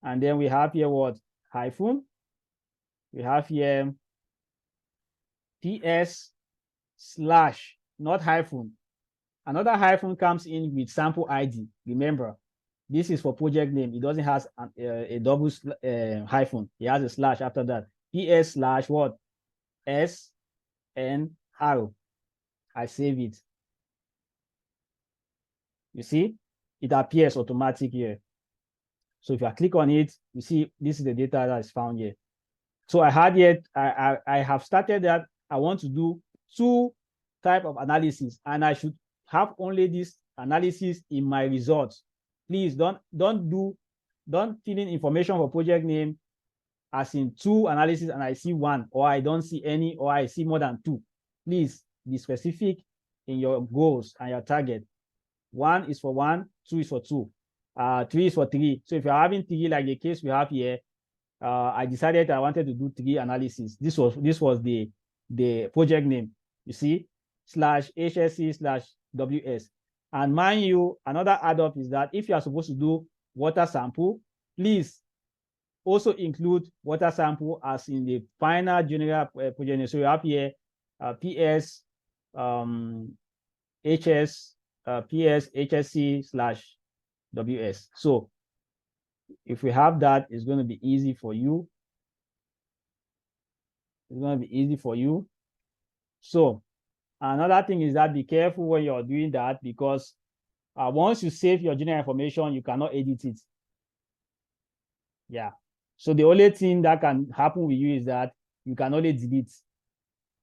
And then we have here what? Hyphen. We have here PS slash, not hyphen. Another hyphen comes in with sample ID. Remember, this is for project name. It doesn't have a double hyphen. It has a slash after that. PS slash what? SNR. I save it. You see, it appears automatic here. So if I click on it, you see this is the data that is found here. So I had yet, I have started that I want to do two type of analysis, and I should have only this analysis in my results. Please don't fill in information for project name as in two analysis and I see one, or I don't see any, or I see more than two. Please be specific in your goals and your target. 1 is for 1, 2 is for 2, 3 is for 3. So if you're having 3 like the case we have here, I decided I wanted to do 3 analysis. This was the project name. You see, /HSC/WS. And mind you, another add-up is that if you are supposed to do water sample, please also include water sample as in the final general project name. So you have here PS HS PS HSC/WS. So if we have that, it's going to be easy for you. It's going to be easy for you. So another thing is that be careful when you're doing that, because once you save your general information, you cannot edit it. Yeah. So the only thing that can happen with you is that you can only delete.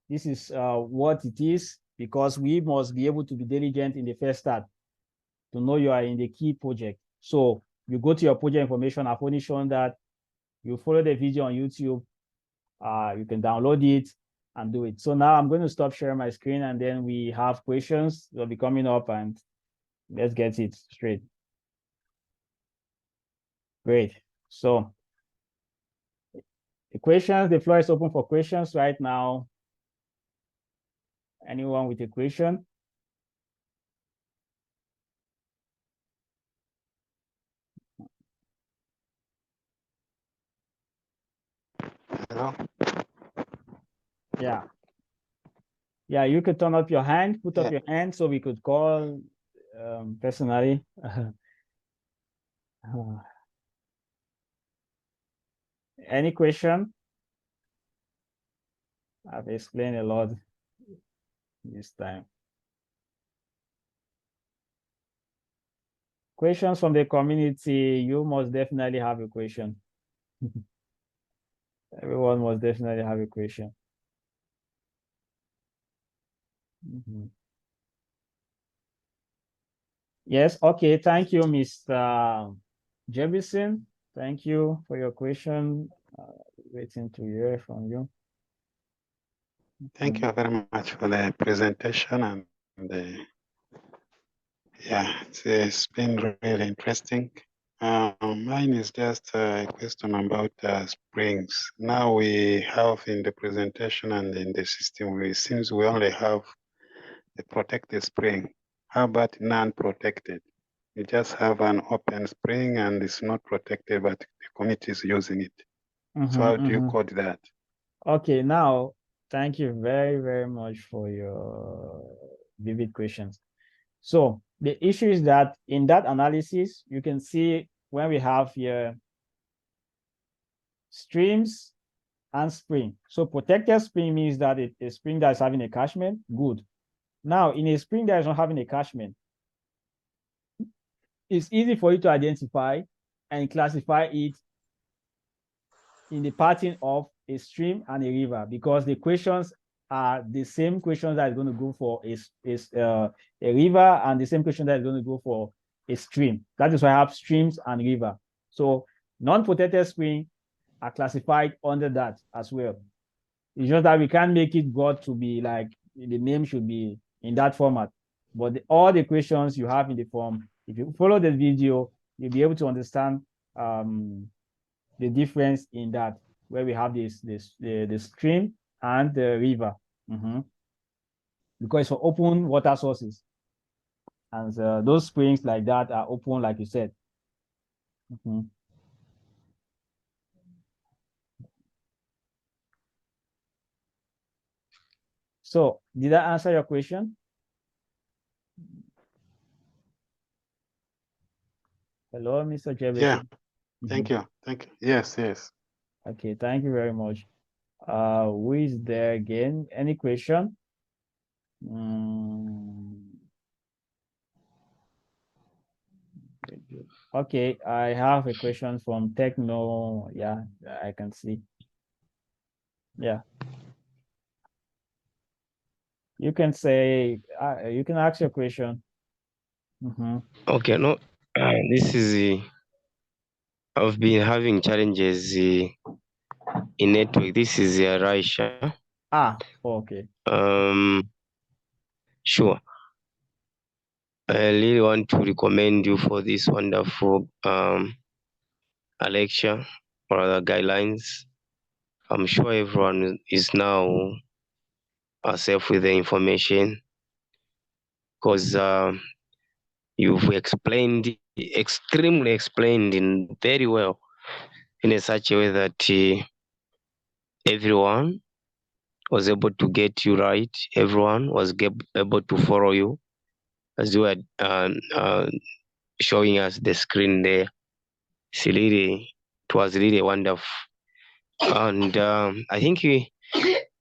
This is what it is, because we must be able to be diligent in the first start to know you are in the key project. So you go to your project information. I've only shown that. You follow the video on YouTube. You can download it and do it. So now I'm going to stop sharing my screen, and then we have questions that will be coming up, and let's get it straight. Great. So the questions, the floor is open for questions right now. Anyone with a question? Hello? Yeah. Yeah, you could turn up your hand, put up your hand so we could call personally. Any question? I've explained a lot. this time. Questions from the community. You must definitely have a question. Everyone must definitely have a question. Yes, okay. Thank you, Mr. Jebison. Thank you for your question. Waiting to hear from you. Thank you very much for the presentation and the, yeah, it's been really interesting. Mine is just a question about springs. Now we have in the presentation and in the system, it seems we only have the protected spring. How about non-protected? You just have an open spring and it's not protected, but the community is using it. So how do you code that? Okay, now, thank you very, very much for your vivid questions. So the issue is that in that analysis, you can see when we have here streams and spring. So protected spring means that a spring that is having a catchment, good. Now, in a spring that is not having a catchment, it's easy for you to identify and classify it in the pattern of a stream and a river, because the questions are the same questions that is going to go for a river and the same question that is going to go for a stream. That is why I have streams and river. So non-protected spring are classified under that as well. It's just that we can't make it broad to be like the name should be in that format. But all the questions you have in the form, if you follow the video, you'll be able to understand the difference in that, where we have the stream and the river, because for open water sources, and those springs like that are open, like you said. So did I answer your question? Hello, Mr. Jebison. Yeah, thank you. Thank you. Yes, yes. Okay, thank you very much. Who is there again? Any question? Okay, I have a question from Techno. Yeah, I can see. Yeah. You can say, you can ask your question. Okay, no, this is, I've been having challenges in network. This is Raisha. Okay. Sure. I really want to recommend you for this wonderful lecture or other guidelines. I'm sure everyone is now safe with the information, because you've extremely explained in very well, in such a way that everyone was able to get you right. Everyone was able to follow you as you were showing us the screen there. It was really wonderful. And I think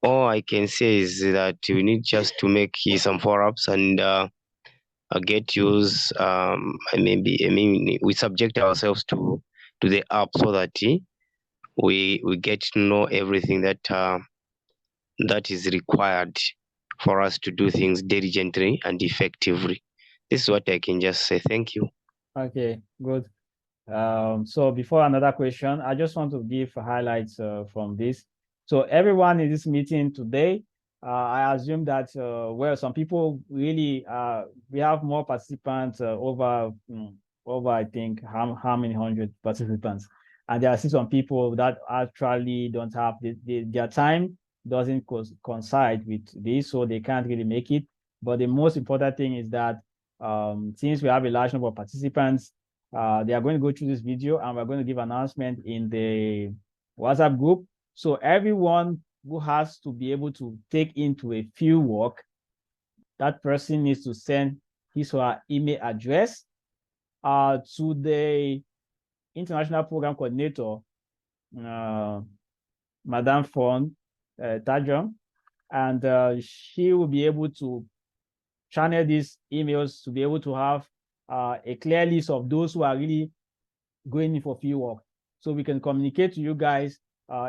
all I can say is that we need just to make some follow-ups and get used. We subject ourselves to the app so that we get to know everything that is required for us to do things diligently and effectively. This is what I can just say. Thank you. Okay, good. So before another question, I just want to give highlights from this. So everyone in this meeting today, I assume that, well, some people really, we have more participants, over, I think, how many hundred participants. And there are still some people that actually don't have, their time doesn't coincide with this, so they can't really make it. But the most important thing is that, since we have a large number of participants, they are going to go through this video, and we're going to give announcement in the WhatsApp group. So everyone who has to be able to take into a field work, that person needs to send his or her email address to the International Program Coordinator, Madam Fon Tajong, and she will be able to channel these emails to be able to have a clear list of those who are really going in for field work. So we can communicate to you guys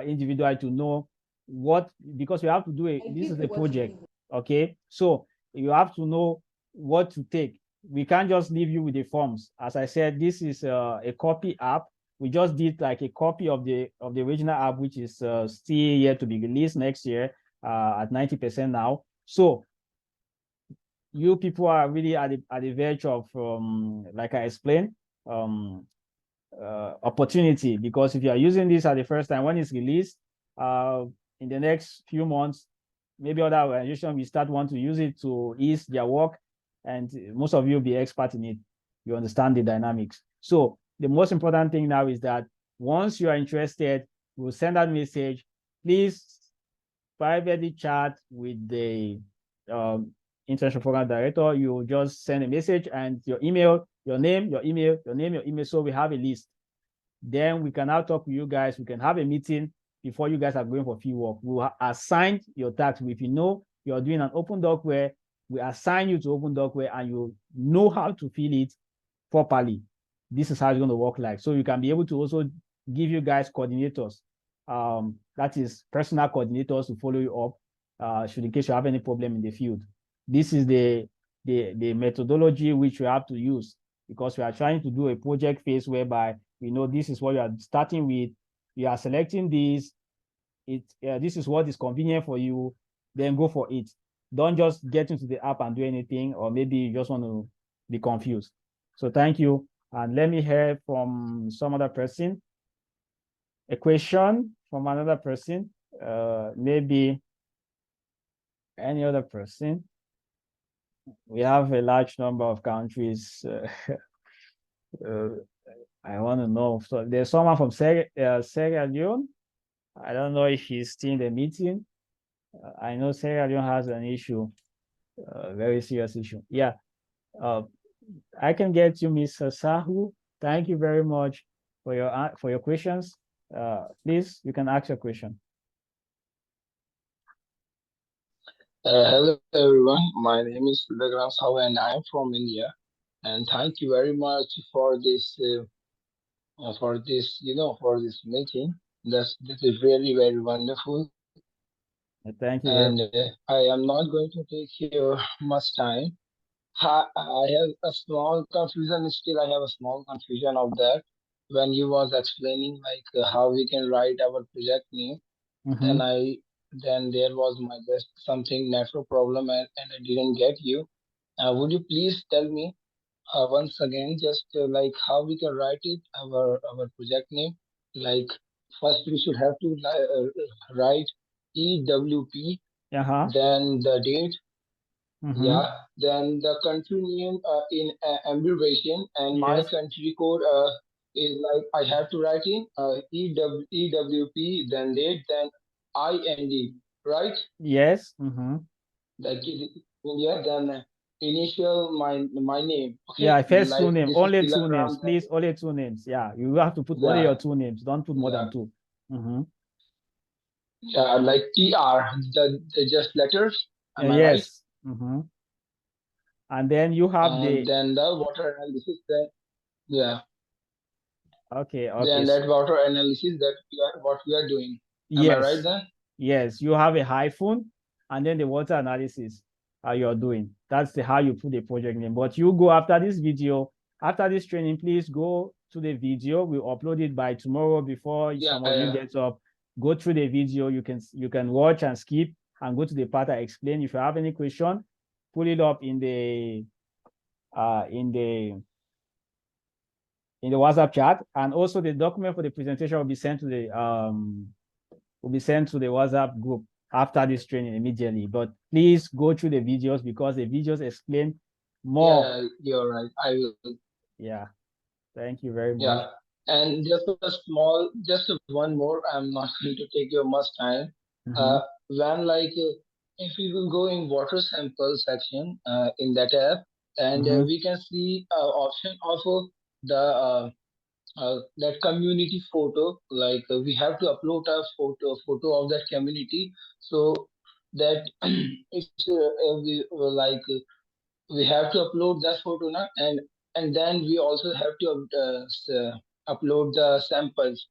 individually to know what, because we have to do this is a project, okay? So you have to know what to take. We can't just leave you with the forms. As I said, this is a copy app. We just did like a copy of the original app, which is still yet to be released next year at 90% now. So you people are really at the verge of, like I explained, opportunity, because if you are using this at the first time when it's released, in the next few months, maybe other organizations will start want to use it to ease their work, and most of you will be expert in it. You understand the dynamics. So the most important thing now is that once you are interested, we'll send that message. Please privately chat with the international program director. You just send a message and your email, your name, your email, your name, your email. So we have a list. Then we can now talk with you guys. We can have a meeting before you guys are going for field work. We'll assign your task. If you know you're doing an open dockware, we assign you to open dockware and you know how to fill it properly. This is how it's going to work like. So you can be able to also give you guys coordinators, that is personal coordinators to follow you up, should in case you have any problem in the field. This is the methodology which we have to use, because we are trying to do a project phase whereby we know this is what you are starting with. You are selecting this. This is what is convenient for you. Then go for it. Don't just get into the app and do anything, or maybe you just want to be confused. So thank you. And let me hear from some other person. A question from another person, maybe any other person. We have a large number of countries. I want to know. So there's someone from Sierra Leone. I don't know if he's still in the meeting. I know Sierra Leone has an issue, a very serious issue. Yeah. I can get you, Mr. Sahu. Thank you very much for your questions. Please, you can ask your question. Hello everyone, my name is Legram Sahu and I am from India. And thank you very much for this for this meeting. This is really very wonderful. Thank you. And I am not going to take your much time. I have a small confusion. Still, I have a small confusion of that when you was explaining like how we can write our project name. Then there was my just something network problem and I didn't get you. Would you please tell me once again just like how we can write it our project name? Like first we should have to write EWP, then the date, then the country name in abbreviation, and my country code is like I have to write in EWP, then date, then IND, right? Yes. Like India, then initial my name. Okay. Yeah, first like two names, only two names, then, please. Only two names. Yeah, you have to put only your two names. Don't put more than two. Yeah, like TR, the just letters. Am I right? Yes. And then you have then the water analysis. Then yeah. Okay. Then that water analysis that what we are doing. Am I right then? Yes, you have a hyphen and then the water analysis you're doing. That's how you put the project name. But you go after this video, after this training, please go to the video. We'll upload it by tomorrow before some of you get up. Go through the video. You can watch and skip and go to the part I explain. If you have any question, pull it up in the WhatsApp chat, and also the document for the presentation will be sent to the WhatsApp group after this training immediately. But please go through the videos because the videos explain more. Yeah, you're right. I will. Yeah. Thank you very much. Yeah. And just one more, I'm not going to take your much time. When if we will go in water sample section in that app, and we can see option of the that community photo, like we have to upload a photo of that community. So that it's we like we have to upload that photo now, and then we also have to upload the samples,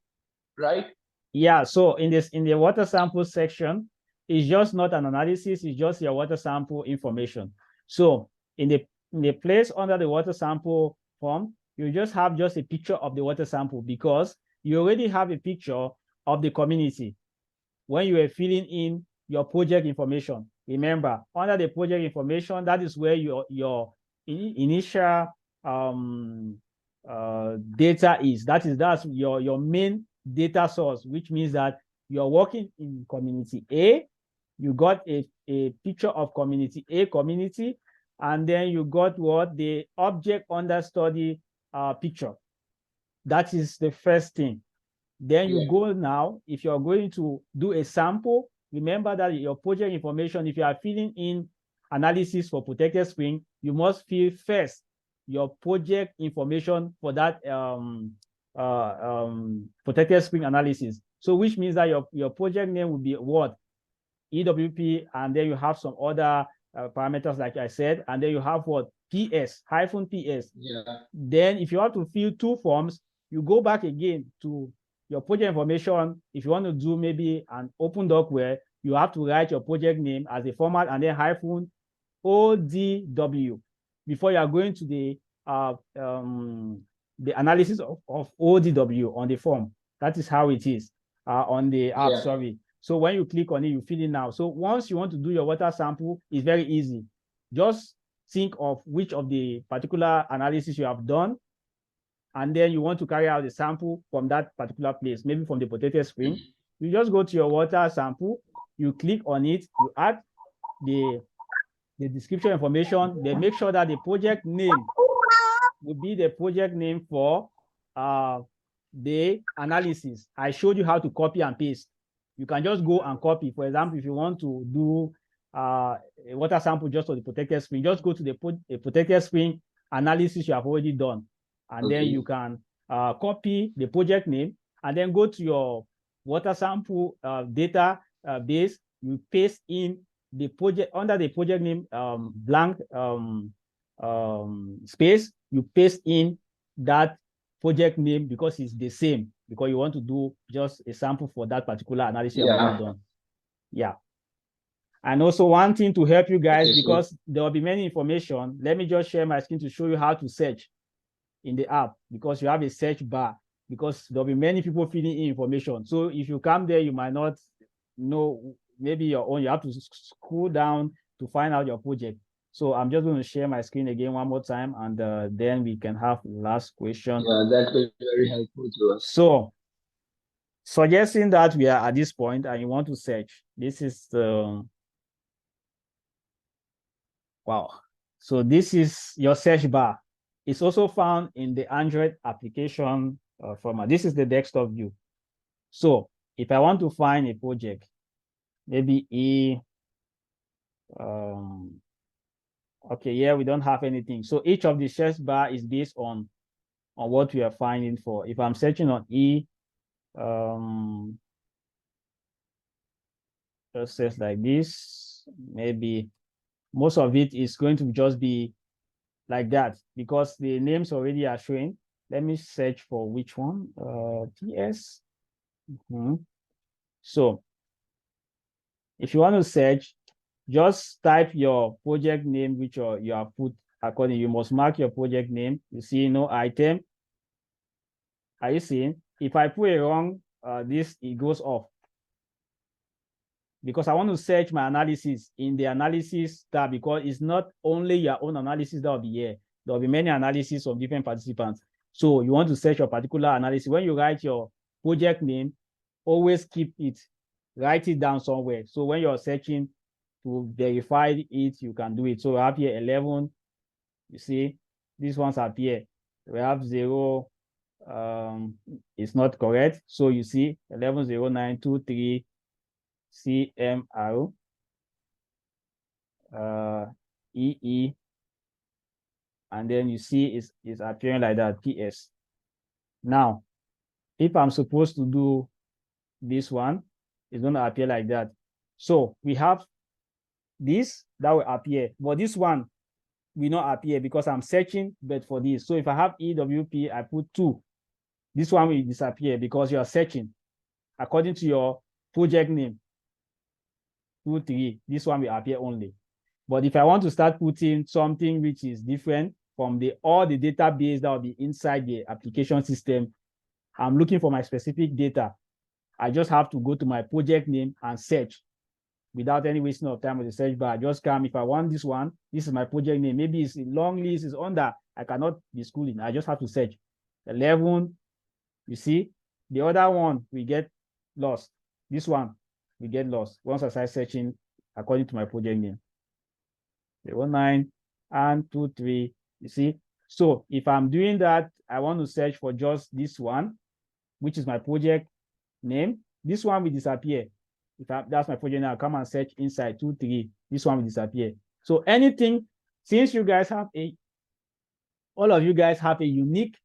right? Yeah, so in the water sample section, it's just not an analysis, it's just your water sample information. So in the place under the water sample form, you just have just a picture of the water sample because you already have a picture of the community when you are filling in your project information. Remember, under the project information, that is where your initial data is. That's your main data source, which means that you're working in community A, you got a picture of community A community, and then you got what the object under study picture. That is the first thing. Then you go now, if you're going to do a sample, remember that your project information, if you are filling in analysis for protected spring, you must fill first your project information for that protected spring analysis. So which means that your project name will be what? EWP, and then you have some other parameters like I said, and then you have what? PS, hyphen PS. Yeah. Then if you want to fill two forms, you go back again to your project information. If you want to do maybe an open doc where you have to write your project name as a format and then hyphen ODW before you are going to the analysis of ODW on the form. That is how it is on the app, sorry. So when you click on it, you fill in now. So once you want to do your water sample, it's very easy. Just think of which of the particular analysis you have done, and then you want to carry out the sample from that particular place, maybe from the protected spring. You just go to your water sample, you click on it, you add the description information, then make sure that the project name will be the project name for the analysis. I showed you how to copy and paste. You can just go and copy. For example, if you want to do a water sample just for the protected spring, just go to the protected spring analysis you have already done. And then you can copy the project name and then go to your water sample data base. You paste in the project under the project name blank space. You paste in that project name because it's the same, because you want to do just a sample for that particular analysis you have already done. Yeah. And also one thing to help you guys, because there will be many information. Let me just share my screen to show you how to search in the app, because you have a search bar, because there'll be many people filling in information. So if you come there, you might not know maybe your own. You have to scroll down to find out your project. So I'm just going to share my screen again one more time, and then we can have last question. Yeah, that will be very helpful to us. So suggesting that we are at this point and you want to search, this is the wow. So this is your search bar. It's also found in the Android application format. This is the desktop view. So if I want to find a project, maybe okay, yeah, we don't have anything. So each of the search bar is based on what we are finding for. If I'm searching on just says like this, maybe most of it is going to just be like that because the names already are showing. Let me search for which one, TS. So if you want to search, just type your project name, which you have put according. You must mark your project name. You see no item. Are you seeing? If I put a wrong, it goes off. Because I want to search my analysis in the analysis tab, because it's not only your own analysis that will be here. There will be many analyses of different participants. So you want to search your particular analysis. When you write your project name, always keep it, write it down somewhere. So when you're searching to verify it, you can do it. So we have here 11. You see, these ones appear. We have 0. It's not correct. So you see 110923 CMR EE, and then you see it's appearing like that, PS. Now, if I'm supposed to do this one, it's going to appear like that. So we have this, that will appear. But this one will not appear because I'm searching but for this. So if I have EWP, I put 2. This one will disappear because you are searching according to your project name. 2, 3. This one will appear only. But if I want to start putting something which is different from all the database that will be inside the application system, I'm looking for my specific data. I just have to go to my project name and search without any wasting of time with the search bar. Just come, if I want this one, this is my project name. Maybe it's a long list, it's under, I cannot be schooling. I just have to search. 11, you see, the other one we get lost. This one we get lost once I start searching according to my project name. 09 and 23, you see. So if I'm doing that, I want to search for just this one, which is my project name. This one will disappear. That's my project name, I'll come and search inside 23. This one will disappear. So anything, since you guys have all of you guys have a unique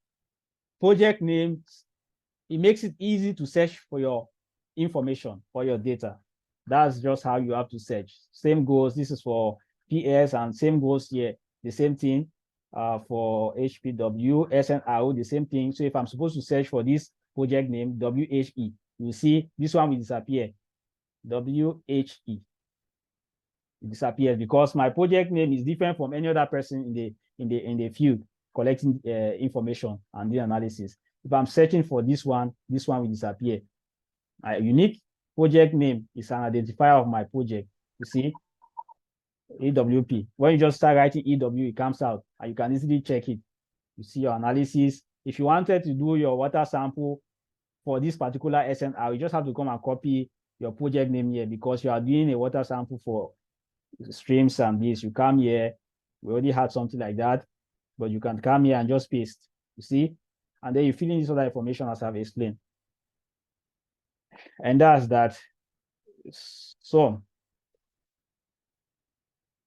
project name, it makes it easy to search for your information, for your data. That's just how you have to search. Same goes, this is for PS, and same goes here, the same thing for HPW, SNRO, the same thing. So if I'm supposed to search for this project name, WHE, you see this one will disappear. WHE, it disappears because my project name is different from any other person in the field collecting information and the analysis. If I'm searching for this one will disappear. My unique project name is an identifier of my project. You see, EWP. When you just start writing EW, it comes out and you can easily check it. You see your analysis. If you wanted to do your water sample for this particular SNR, you just have to come and copy your project name here because you are doing a water sample for streams and this. You come here, we already had something like that, but you can come here and just paste, you see, and then you fill in this other information as I've explained. And that's that. So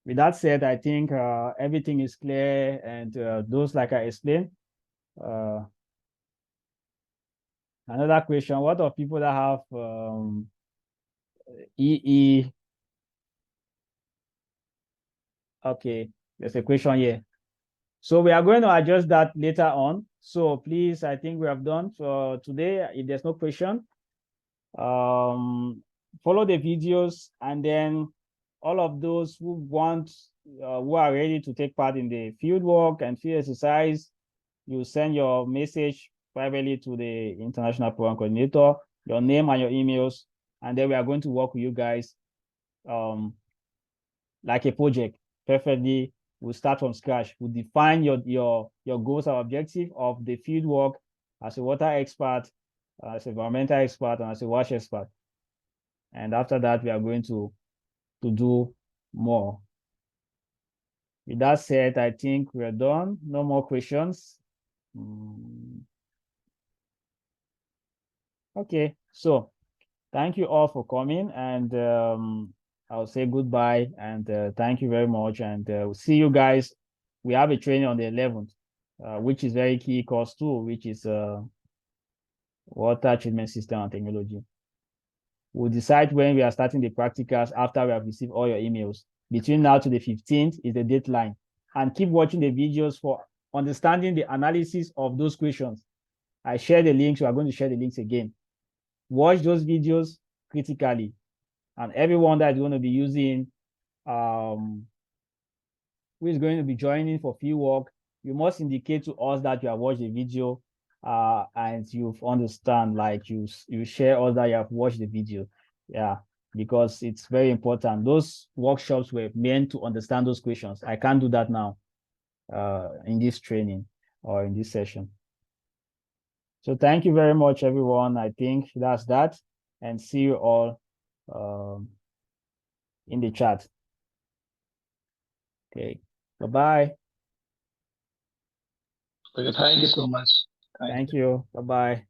with that said, I think everything is clear, and those, like I explained. Another question, what of people that have EE? Okay, there's a question here. So we are going to adjust that later on. So please, I think we have done for today. If there's no question, follow the videos, and then all of those who want, who are ready to take part in the field work and field exercise, you send your message privately to the International Program Coordinator, your name and your emails, and then we are going to work with you guys like a project. Perfectly, we'll start from scratch. We'll define your goals and objective of the field work as a water expert, as an environmental expert, and as a wash expert. And after that, we are going to do more. With that said, I think we're done. No more questions. Okay, so thank you all for coming, and I'll say goodbye, and thank you very much, and we'll see you guys. We have a training on the 11th, which is very key course 2, which is water treatment system and technology. We'll decide when we are starting the practicals after we have received all your emails. Between now to the 15th is the deadline, and keep watching the videos for understanding the analysis of those questions. I share the links. We are going to share the links again. Watch those videos critically, and everyone that is going to be using, who is going to be joining for field work, you must indicate to us that you have watched the video and you've understand, like you share us that you have watched the video. Yeah, because it's very important. Those workshops were meant to understand those questions. I can't do that now in this training or in this session. So thank you very much, everyone. I think that's that, and see you all in the chat. Okay, bye-bye. Okay, thank you so much. Thank you. Bye-bye.